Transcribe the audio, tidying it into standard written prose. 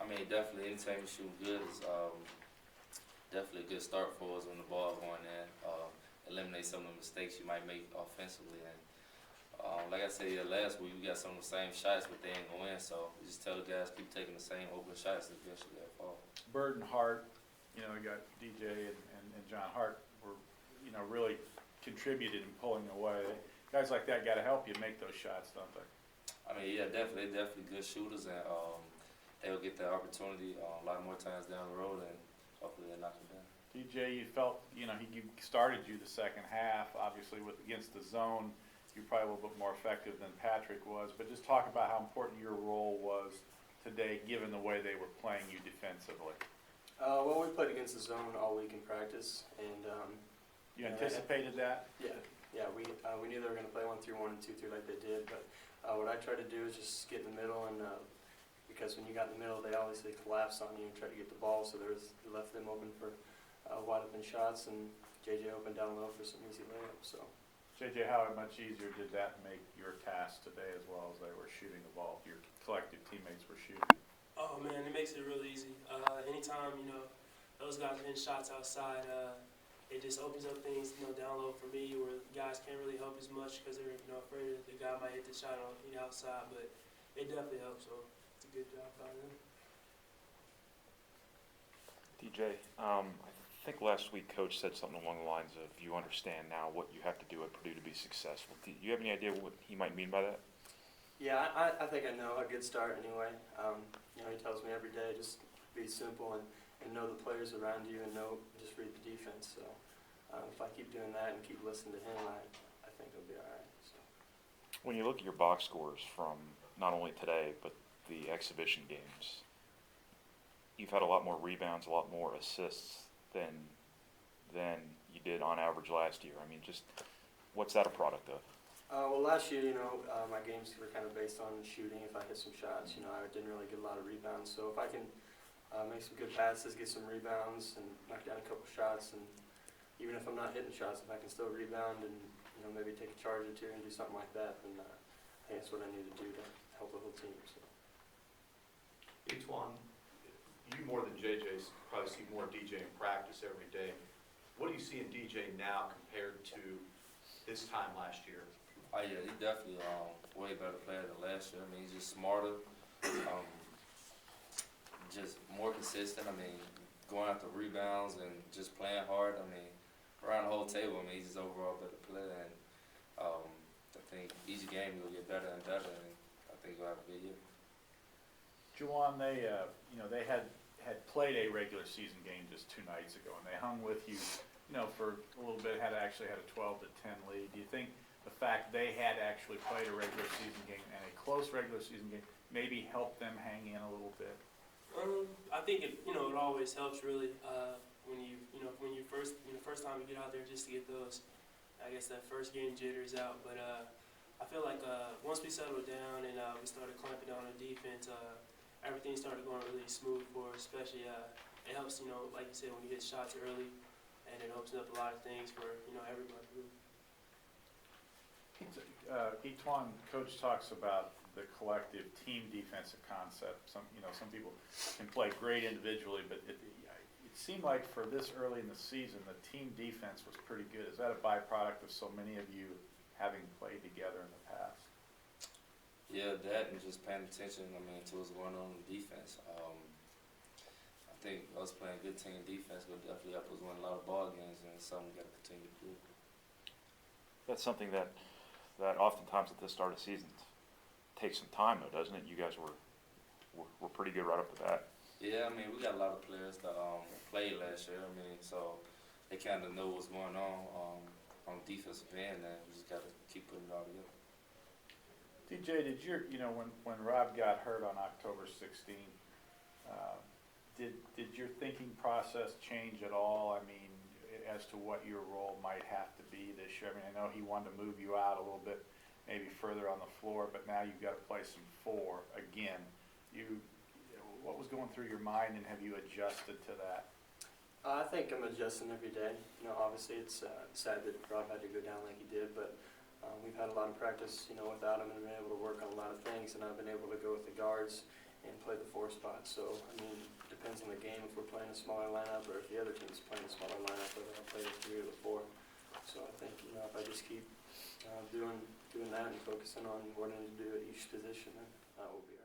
I mean, definitely anytime you shoot good is definitely a good start for us when the ball going in. Eliminate some of the mistakes you might make offensively. And like I said last week, we got some of the same shots, but they ain't going in. So we just tell the guys keep taking the same open shots eventually they'll fall. Bird and Hart, you got DJ and John Hart were, really contributed in pulling away. Guys like that got to help you make those shots, don't they? I mean, yeah, definitely good shooters, and they'll get that opportunity a lot more times down the road, and hopefully they knock them down. DJ, you felt, he started you the second half, obviously against the zone. You're probably a little bit more effective than Patrick was, but just talk about how important your role was today, given the way they were playing you defensively. Well, we played against the zone all week in practice, and you anticipated that? Yeah. We knew they were going to play 1-3-1 and 2-3 like they did, but what I tried to do is just get in the middle, and because when you got in the middle, they obviously collapse on you and try to get the ball, so it left them open for wide open shots, and JJ opened down low for some easy layups. So. JJ, how much easier did that make your task today as well as they were shooting the ball? Your collective teammates were shooting. Oh man, it makes it really easy. Anytime those guys are hitting shots outside, it just opens up things down low for me where guys can't really help as much because they're afraid that the guy might hit the shot on the outside. But it definitely helps. So it's a good job by them. DJ, I think last week Coach said something along the lines of, you understand now what you have to do at Purdue to be successful. Do you have any idea what he might mean by that? Yeah, I think I know a good start anyway. He tells me every day just be simple and know the players around you and just read the defense. So if I keep doing that and keep listening to him, I think it'll be all right. So. When you look at your box scores from not only today but the exhibition games, you've had a lot more rebounds, a lot more assists than you did on average last year. I mean, just what's that a product of? Well, last year, my games were kind of based on shooting. If I hit some shots, I didn't really get a lot of rebounds. So if I can make some good passes, get some rebounds, and knock down a couple shots, and even if I'm not hitting shots, if I can still rebound and maybe take a charge or two and do something like that, then I think that's what I need to do to help the whole team. So. Antoine, you more than JJ probably see more DJ in practice every day. What do you see in DJ now compared to this time last year? Oh yeah, he's definitely way better player than last year. I mean, he's just smarter, just more consistent. I mean, going after rebounds and just playing hard. I mean, around the whole table, I mean, he's just overall better player. And I think each game he'll get better and better, and I think he'll have a good year. Juwan, they had played a regular season game just 2 nights ago, and they hung with you, for a little bit. Actually had a 12-10 lead. Do you think the fact they had actually played a regular season game and a close regular season game maybe helped them hang in a little bit? I think it always helps really when you first time you get out there just to get those, I guess that first game jitters out. But I feel like once we settled down and we started clamping down on defense, everything started going really smooth for us. Especially it helps like you said, when you hit shots early, and it opens up a lot of things for everybody. Really. Antoine, Coach talks about the collective team defensive concept. Some people can play great individually, but it seemed like for this early in the season, the team defense was pretty good. Is that a byproduct of so many of you having played together in the past? Yeah, that and just paying attention, to what's going on in defense. I think us playing good team defense will definitely help us win a lot of ball games, and it's something we got to continue to do. That's something that oftentimes at the start of seasons takes some time, though, doesn't it? You guys were pretty good right off the bat. Yeah, we got a lot of players that played last year. So they kind of know what's going on the defensive end, and we just got to keep putting it all together. DJ, did when Rob got hurt on October 16th, did your thinking process change at all? As to what your role might have to be this year. I know he wanted to move you out a little bit, maybe further on the floor, but now you've got to play some 4 again. What was going through your mind, and have you adjusted to that? I think I'm adjusting every day. Obviously it's sad that Rob had to go down like he did, but we've had a lot of practice, without him, and been able to work on a lot of things, and I've been able to go with the guards and play the 4 spot. So, I mean, it depends on the game if we're playing a smaller lineup or if the other team's playing a smaller lineup, whether I'll play the 3 or the 4. So I think, you know, if I just keep doing that and focusing on what I need to do at each position, then we'll be all right.